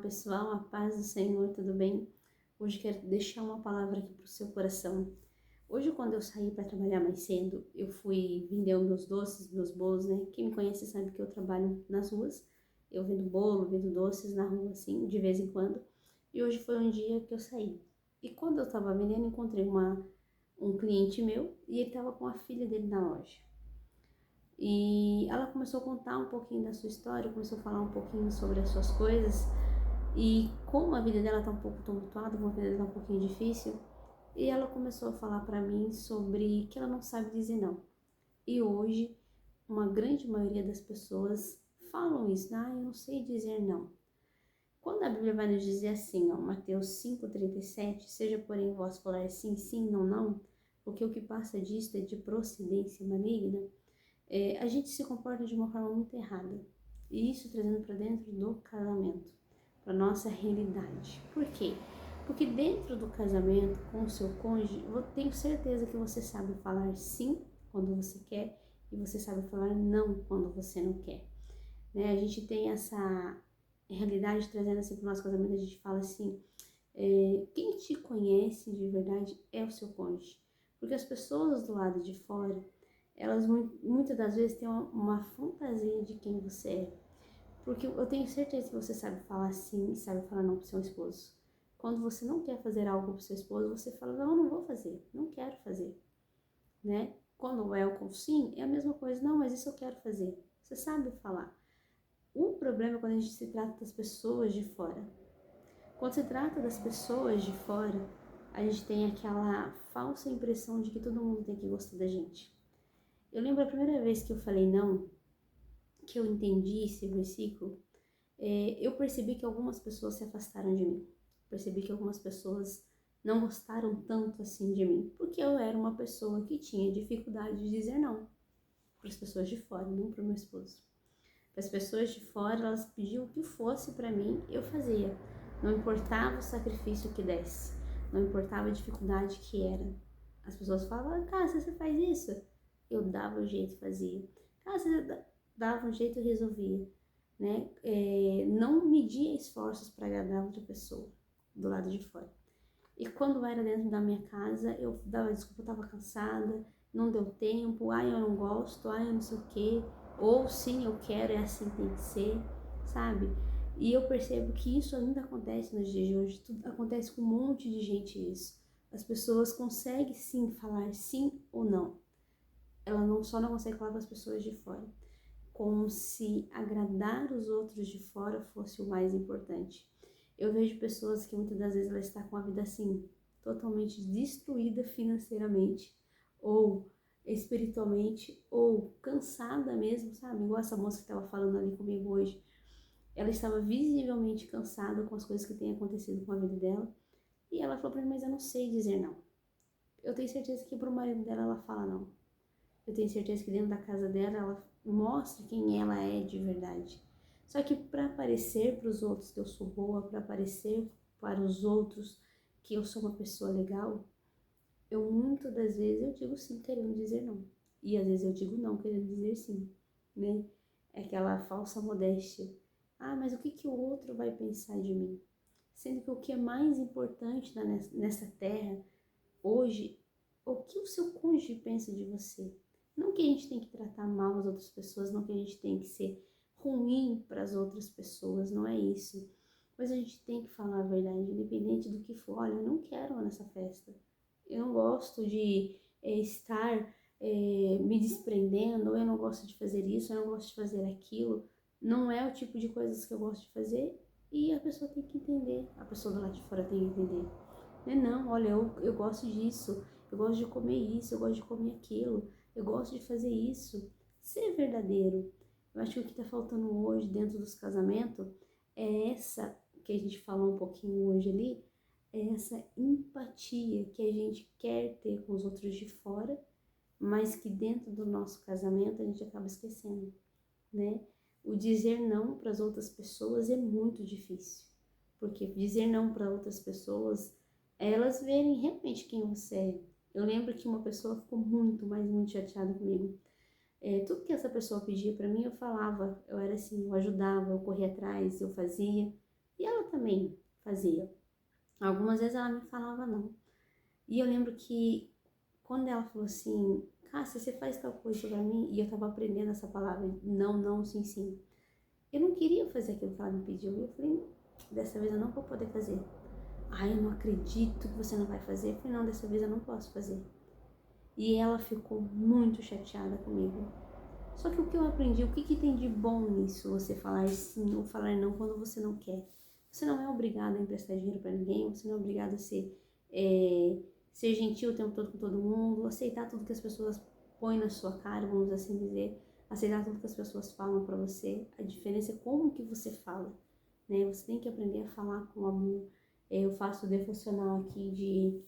Pessoal, a paz do Senhor, tudo bem? Hoje quero deixar uma palavra aqui para o seu coração. Hoje, quando eu saí para trabalhar mais cedo, eu fui vender os meus doces, meus bolos, né? Quem me conhece sabe que eu trabalho nas ruas. Eu vendo bolo, vendo doces na rua, assim, de vez em quando. E hoje foi um dia que eu saí. E quando eu estava vendendo, encontrei um cliente meu e ele estava com a filha dele na loja. E ela começou a contar um pouquinho da sua história, começou a falar um pouquinho sobre as suas coisas. E como a vida dela tá um pouco tumultuada, como a vida dela tá um pouquinho difícil, e ela começou a falar para mim sobre que ela não sabe dizer não. E hoje, uma grande maioria das pessoas falam isso, eu não sei dizer não. Quando a Bíblia vai nos dizer assim, Mateus 5,37, seja porém vós falar sim, sim, não, não, porque o que passa disto é de procedência maligna, a gente se comporta de uma forma muito errada. E isso trazendo para dentro do casamento, para nossa realidade. Por quê? Porque dentro do casamento com o seu cônjuge, eu tenho certeza que você sabe falar sim quando você quer e você sabe falar não quando você não quer. Né? A gente tem essa realidade trazendo assim para o nosso casamento, a gente fala assim, quem te conhece de verdade é o seu cônjuge. Porque as pessoas do lado de fora, elas muitas das vezes têm uma fantasia de quem você é. Porque eu tenho certeza que você sabe falar sim e sabe falar não pro seu esposo. Quando você não quer fazer algo pro seu esposo, você fala, não, eu não vou fazer, não quero fazer, né? Quando é o com sim, é a mesma coisa, não, mas isso eu quero fazer. Você sabe falar. O problema é quando a gente se trata das pessoas de fora. Quando se trata das pessoas de fora, a gente tem aquela falsa impressão de que todo mundo tem que gostar da gente. Eu lembro a primeira vez que eu falei não, que eu entendi esse versículo, eu percebi que algumas pessoas se afastaram de mim. Percebi que algumas pessoas não gostaram tanto assim de mim, porque eu era uma pessoa que tinha dificuldade de dizer não para as pessoas de fora, não para o meu esposo. Para as pessoas de fora, elas pediam o que fosse para mim, eu fazia. Não importava o sacrifício que desse, não importava a dificuldade que era. As pessoas falavam, cara, você faz isso? Eu dava um jeito e fazia. Cara, você dava um jeito e resolvia. Né? Não media esforços para agradar outra pessoa do lado de fora. E quando era dentro da minha casa, eu dava desculpa, eu estava cansada, não deu tempo, eu não gosto, eu não sei o quê, ou sim, eu quero, é assim que tem que ser, sabe? E eu percebo que isso ainda acontece nos dias de hoje, tudo acontece com um monte de gente isso. As pessoas conseguem sim falar sim ou não. Ela só não consegue falar com as pessoas de fora. Como se agradar os outros de fora fosse o mais importante. Eu vejo pessoas que muitas das vezes ela está com a vida assim, totalmente destruída financeiramente, ou espiritualmente, ou cansada mesmo, sabe? Igual essa moça que estava falando ali comigo hoje. Ela estava visivelmente cansada com as coisas que têm acontecido com a vida dela. E ela falou para mim, mas eu não sei dizer não. Eu tenho certeza que pro marido dela ela fala não. Eu tenho certeza que dentro da casa dela ela mostra quem ela é de verdade. Só que para parecer para os outros que eu sou boa, para parecer para os outros que eu sou uma pessoa legal, eu muitas das vezes eu digo sim querendo dizer não. E às vezes eu digo não querendo dizer sim, né? É aquela falsa modéstia. Mas o que que o outro vai pensar de mim? Sendo que o que é mais importante nessa terra hoje, o que o seu cônjuge pensa de você? Não que a gente tem que tratar mal as outras pessoas, não que a gente tem que ser ruim para as outras pessoas, não é isso. Mas a gente tem que falar a verdade, independente do que for. Olha, eu não quero nessa festa. Eu não gosto de estar me desprendendo, ou eu não gosto de fazer isso, eu não gosto de fazer aquilo. Não é o tipo de coisas que eu gosto de fazer e a pessoa tem que entender, a pessoa do lado de fora tem que entender. Não, olha, eu gosto disso, eu gosto de comer isso, eu gosto de comer aquilo, eu gosto de fazer isso. Ser verdadeiro. Eu acho que o que está faltando hoje dentro dos casamentos é essa, que a gente falou um pouquinho hoje ali, é essa empatia que a gente quer ter com os outros de fora, mas que dentro do nosso casamento a gente acaba esquecendo, né? O dizer não para as outras pessoas é muito difícil, porque dizer não para outras pessoas é elas verem realmente quem você é. Eu lembro que uma pessoa ficou muito, mas muito chateada comigo. Tudo que essa pessoa pedia para mim, eu falava, eu era assim, eu ajudava, eu corria atrás, eu fazia, E ela também fazia. Algumas vezes ela me falava não. E eu lembro que quando ela falou assim, Cássia, você faz tal coisa pra mim? E eu tava aprendendo essa palavra, não, não, sim, sim. Eu não queria fazer aquilo que ela me pediu. Eu falei, dessa vez eu não vou poder fazer. Ai, eu não acredito que você não vai fazer. Eu falei, não, dessa vez eu não posso fazer. E ela ficou muito chateada comigo. Só que o que eu aprendi, o que, que tem de bom nisso, você falar sim ou falar não quando você não quer? Você não é obrigado a emprestar dinheiro para ninguém, você não é obrigado a ser gentil o tempo todo com todo mundo, aceitar tudo que as pessoas põem na sua cara, vamos assim dizer, aceitar tudo que as pessoas falam para você. A diferença é como que você fala, né? Você tem que aprender a falar com amor. Eu faço o devocional aqui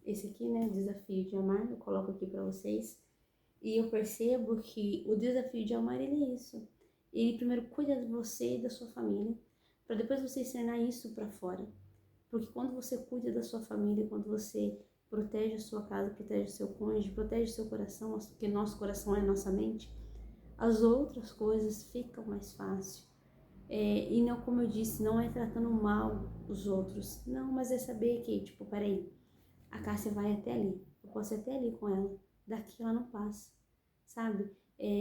esse aqui, né, Desafio de Amar, eu coloco aqui para vocês. E eu percebo que o desafio de amar, ele é isso. Ele primeiro cuida de você e da sua família, para depois você ensinar isso para fora. Porque quando você cuida da sua família, quando você protege a sua casa, protege o seu cônjuge, protege o seu coração, porque nosso coração é a nossa mente, as outras coisas ficam mais fáceis. E não, como eu disse, não é tratando mal os outros. Não, mas é saber que, tipo, peraí, a Cássia vai até ali. Eu posso ir até ali com ela. Daqui ela não passa, sabe?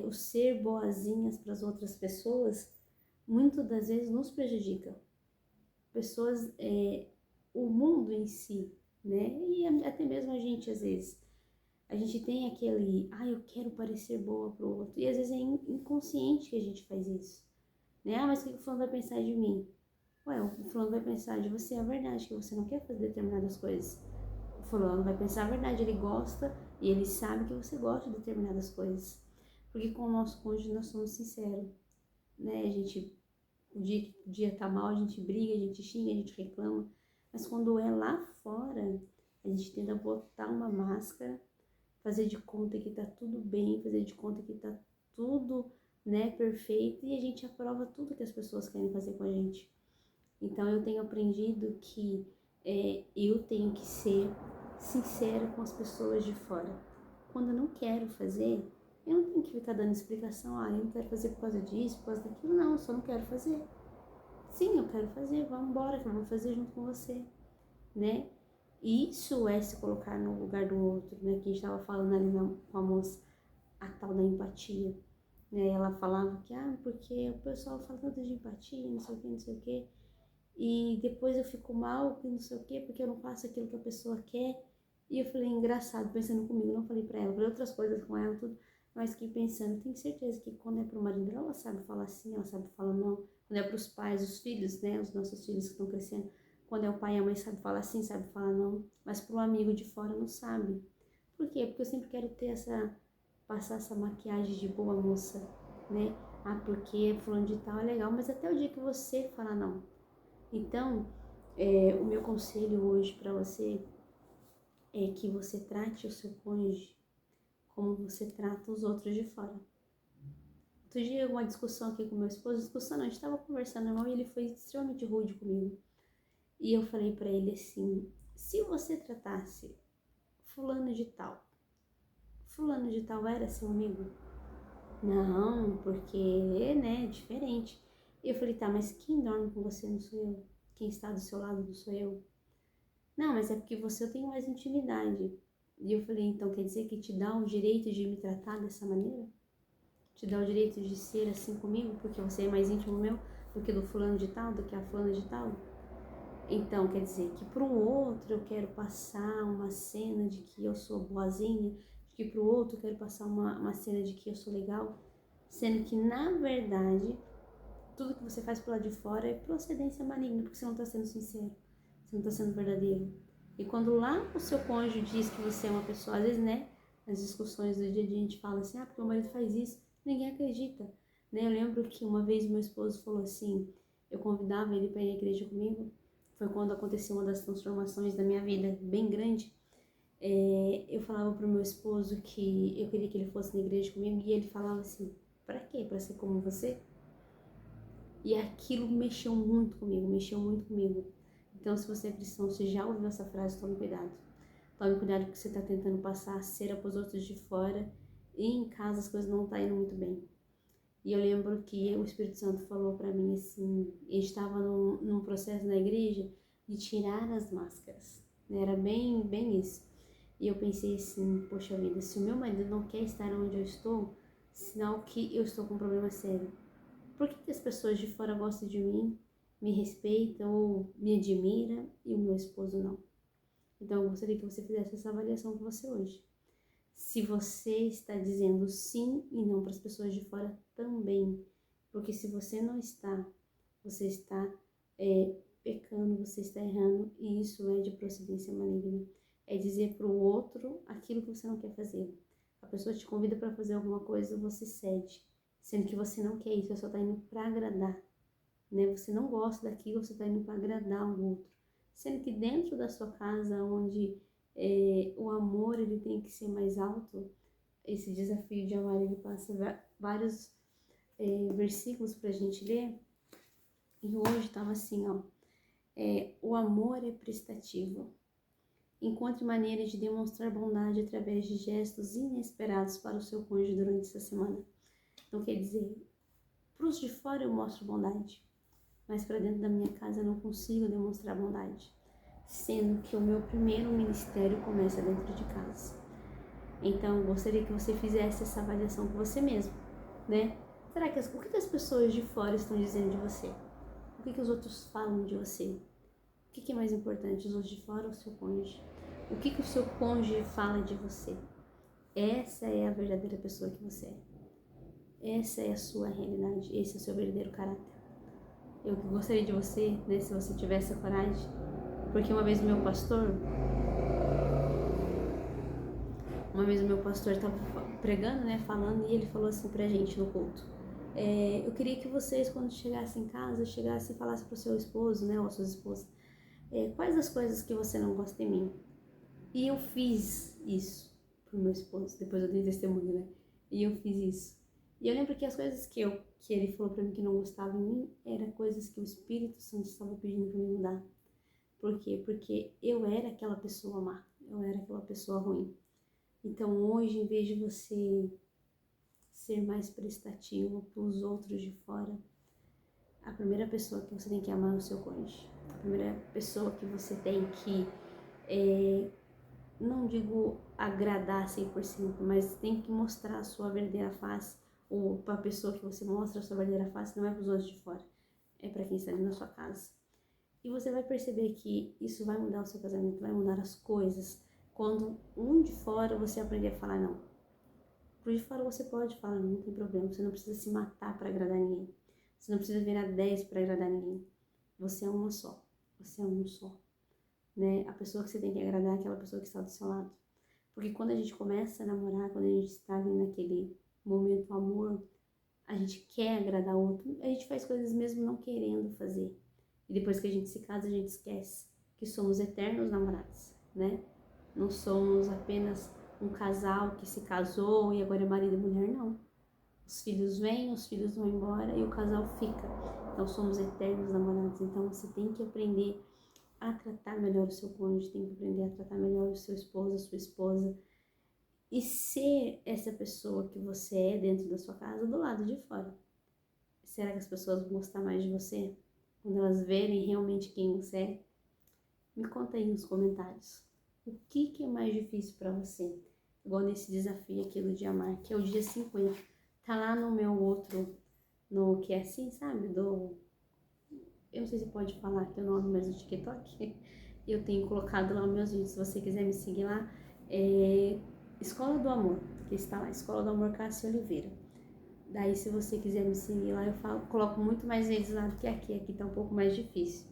O ser boazinhas para as outras pessoas, muitas das vezes nos prejudica. Pessoas, o mundo em si, né? E até mesmo a gente, às vezes. A gente tem aquele, eu quero parecer boa pro outro. E às vezes é inconsciente que a gente faz isso. Né? Mas o que o fulano vai pensar de mim? Ué, o fulano vai pensar de você, é verdade, que você não quer fazer determinadas coisas. O fulano vai pensar a verdade, ele gosta e ele sabe que você gosta de determinadas coisas. Porque com o nosso cônjuge nós somos sinceros, né? A gente, o dia tá mal, a gente briga, a gente xinga, a gente reclama. Mas quando é lá fora, a gente tenta botar uma máscara, fazer de conta que tá tudo bem, fazer de conta que tá tudo, né, perfeito, e a gente aprova tudo que as pessoas querem fazer com a gente. Então eu tenho aprendido que eu tenho que ser sincera com as pessoas de fora. Quando eu não quero fazer, eu não tenho que ficar dando explicação, eu não quero fazer por causa disso, por causa daquilo, não, eu só não quero fazer. Sim, eu quero fazer, vamos embora que eu vou fazer junto com você, né? Isso é se colocar no lugar do outro, né? Que a gente estava falando ali com a moça, a tal da empatia. Né? Ela falava que, porque o pessoal fala tanto de empatia, não sei o que, não sei o que. E depois eu fico mal, não sei o quê, porque eu não faço aquilo que a pessoa quer. E eu falei, engraçado, pensando comigo, não falei pra ela, falei outras coisas com ela, tudo, mas fiquei pensando, tenho certeza que quando é pro marido dela, ela sabe falar sim, ela sabe falar não. Quando é pros pais, os filhos, né, os nossos filhos que estão crescendo, quando é o pai e a mãe, sabe falar sim, sabe falar não, mas pro amigo de fora não sabe. Por quê? Porque eu sempre quero passar essa maquiagem de boa moça, né? Porque fulano de tal é legal, mas até o dia que você falar não. Então, o meu conselho hoje para você é que você trate o seu cônjuge como você trata os outros de fora. Outro dia, uma discussão aqui com meu esposo, discussão não, a gente estava conversando normal e ele foi extremamente rude comigo. E eu falei para ele assim, se você tratasse fulano de tal era seu amigo? Não, porque, né, é diferente. E eu falei, tá, mas quem dorme com você não sou eu? Quem está do seu lado não sou eu? Não, mas é porque você tem mais intimidade. E eu falei, então quer dizer que te dá o direito de me tratar dessa maneira? Te dá o direito de ser assim comigo, porque você é mais íntimo meu do que do fulano de tal, do que a fulana de tal? Então quer dizer que para o outro eu quero passar uma cena de que eu sou boazinha, de que para o outro eu quero passar uma cena de que eu sou legal, sendo que na verdade tudo que você faz pro lado de fora é procedência maligna, porque você não está sendo sincero, você não está sendo verdadeiro. E quando lá o seu cônjuge diz que você é uma pessoa, às vezes, né, nas discussões do dia a dia a gente fala assim, porque o marido faz isso, ninguém acredita. Né? Eu lembro que uma vez meu esposo falou assim, eu convidava ele para ir à igreja comigo, foi quando aconteceu uma das transformações da minha vida, bem grande. Eu falava pro meu esposo que eu queria que ele fosse na igreja comigo, e ele falava assim, para quê? Para ser como você? E aquilo mexeu muito comigo, mexeu muito comigo. Então, se você é cristão, você já ouviu essa frase, tome cuidado. Tome cuidado porque você está tentando passar a cera para os outros de fora e em casa as coisas não estão indo muito bem. E eu lembro que o Espírito Santo falou para mim assim, a gente estava num processo na igreja de tirar as máscaras, né? Era bem isso. E eu pensei assim, poxa vida, se o meu marido não quer estar onde eu estou, sinal que eu estou com um problema sério. Por que as pessoas de fora gostam de mim, me respeitam ou me admiram e o meu esposo não? Então eu gostaria que você fizesse essa avaliação com você hoje. Se você está dizendo sim e não para as pessoas de fora também. Porque se você não está, você está pecando, você está errando, e isso é de procedência maligna. É dizer para o outro aquilo que você não quer fazer. A pessoa te convida para fazer alguma coisa, você cede, sendo que você não quer isso, você só está indo para agradar, né? Você não gosta daquilo, você está indo para agradar o outro. Sendo que dentro da sua casa, onde o amor ele tem que ser mais alto, esse desafio de amar ele passa vários versículos para a gente ler. E hoje estava assim, ó, o amor é prestativo. Encontre maneiras de demonstrar bondade através de gestos inesperados para o seu cônjuge durante essa semana. Então quer dizer, para os de fora eu mostro bondade, mas para dentro da minha casa eu não consigo demonstrar bondade, sendo que o meu primeiro ministério começa dentro de casa. Então, eu gostaria que você fizesse essa avaliação com você mesmo, né? Será que o que as pessoas de fora estão dizendo de você? O que os outros falam de você? O que é mais importante, os outros de fora ou o seu cônjuge? O que o seu cônjuge fala de você? Essa é a verdadeira pessoa que você é. Essa é a sua realidade, esse é o seu verdadeiro caráter. Eu gostaria de você, né, se você tivesse a coragem, porque uma vez o meu pastor estava pregando, né, falando, e ele falou assim pra gente no culto. Eu queria que vocês, quando chegassem em casa, chegassem e falassem pro seu esposo, né, ou a sua esposa, quais as coisas que você não gosta em mim. E eu fiz isso pro meu esposo, depois eu dei testemunho, né, e eu fiz isso. E eu lembro que as coisas que ele falou pra mim que não gostava em mim, eram coisas que o Espírito Santo estava pedindo pra mim mudar. Por quê? Porque eu era aquela pessoa má, eu era aquela pessoa ruim. Então hoje, em vez de você ser mais prestativo para os outros de fora, a primeira pessoa que você tem que amar é o seu cônjuge. A primeira pessoa que você tem que, não digo agradar 100%, mas tem que mostrar a sua verdadeira face, ou para a pessoa que você mostra a sua verdadeira face, não é para os outros de fora, é para quem está dentro da sua casa. E você vai perceber que isso vai mudar o seu casamento, vai mudar as coisas, quando um de fora você aprender a falar não. Por de fora você pode falar não, não tem problema, você não precisa se matar para agradar ninguém. Você não precisa virar 10 para agradar ninguém. Você é uma só, você é um só. Né? A pessoa que você tem que agradar é aquela pessoa que está do seu lado. Porque quando a gente começa a namorar, quando a gente está ali naquele momento amor, a gente quer agradar o outro, a gente faz coisas mesmo não querendo fazer. E depois que a gente se casa, a gente esquece que somos eternos namorados, né? Não somos apenas um casal que se casou e agora é marido e mulher, não. Os filhos vêm, os filhos vão embora e o casal fica. Então somos eternos namorados. Então você tem que aprender a tratar melhor o seu cônjuge, tem que aprender a tratar melhor o seu esposo, a sua esposa. E ser essa pessoa que você é dentro da sua casa, do lado de fora. Será que as pessoas vão gostar mais de você? Quando elas verem realmente quem você é? Me conta aí nos comentários. O que é mais difícil para você? Igual nesse desafio aqui do dia amar, que é o dia 50. Tá lá no meu outro, no que é assim, sabe? Eu não sei se pode falar aqui o nome, mas no TikTok. Eu tenho colocado lá os meus vídeos. Se você quiser me seguir lá, Escola do Amor, que está lá, Escola do Amor Cássia Oliveira. Daí, se você quiser me seguir lá, coloco muito mais vezes lá do que aqui. Aqui tá um pouco mais difícil.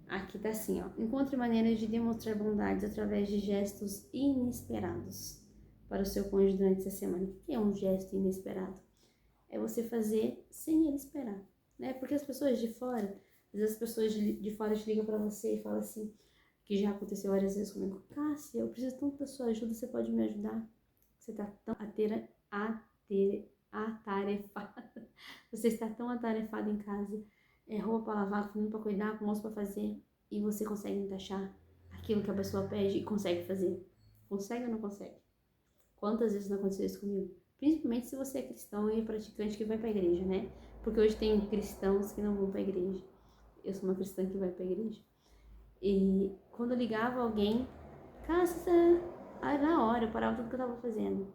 Aqui tá assim, ó. Encontre maneiras de demonstrar bondade através de gestos inesperados para o seu cônjuge durante essa semana. O que é um gesto inesperado? É você fazer sem ele esperar, né? Porque as pessoas de fora, às vezes as pessoas de fora te ligam para você e falam assim, que já aconteceu várias vezes comigo: Cássia, eu preciso tanto da sua ajuda, você pode me ajudar? Você tá tão atarefada. Você está tão atarefada em casa, roupa para lavar, comida para cuidar, almoço para fazer, e você consegue encaixar aquilo que a pessoa pede e consegue fazer. Consegue ou não consegue? Quantas vezes não aconteceu isso comigo? Principalmente se você é cristão e praticante que vai pra igreja, né? Porque hoje tem cristãos que não vão pra igreja. Eu sou uma cristã que vai pra igreja. E quando eu ligava alguém, casa, aí na hora eu parava tudo que eu tava fazendo.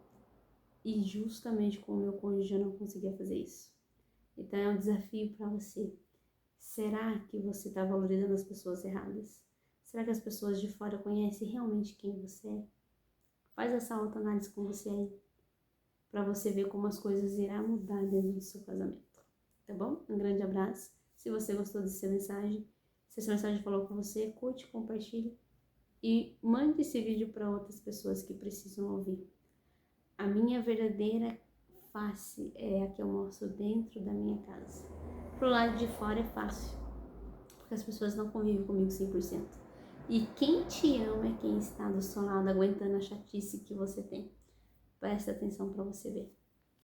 E justamente com o meu cônjuge eu não conseguia fazer isso. Então é um desafio para você. Será que você está valorizando as pessoas erradas? Será que as pessoas de fora conhecem realmente quem você é? Faz essa autoanálise com você aí, para você ver como as coisas irão mudar dentro do seu casamento. Tá bom? Um grande abraço. Se você gostou dessa mensagem, se essa mensagem falou com você, curte, compartilhe e mande esse vídeo para outras pessoas que precisam ouvir. A minha verdadeira face é a que eu mostro dentro da minha casa. Pro lado de fora é fácil, porque as pessoas não convivem comigo 100%. E quem te ama é quem está do seu lado, aguentando a chatice que você tem. Presta atenção para você ver.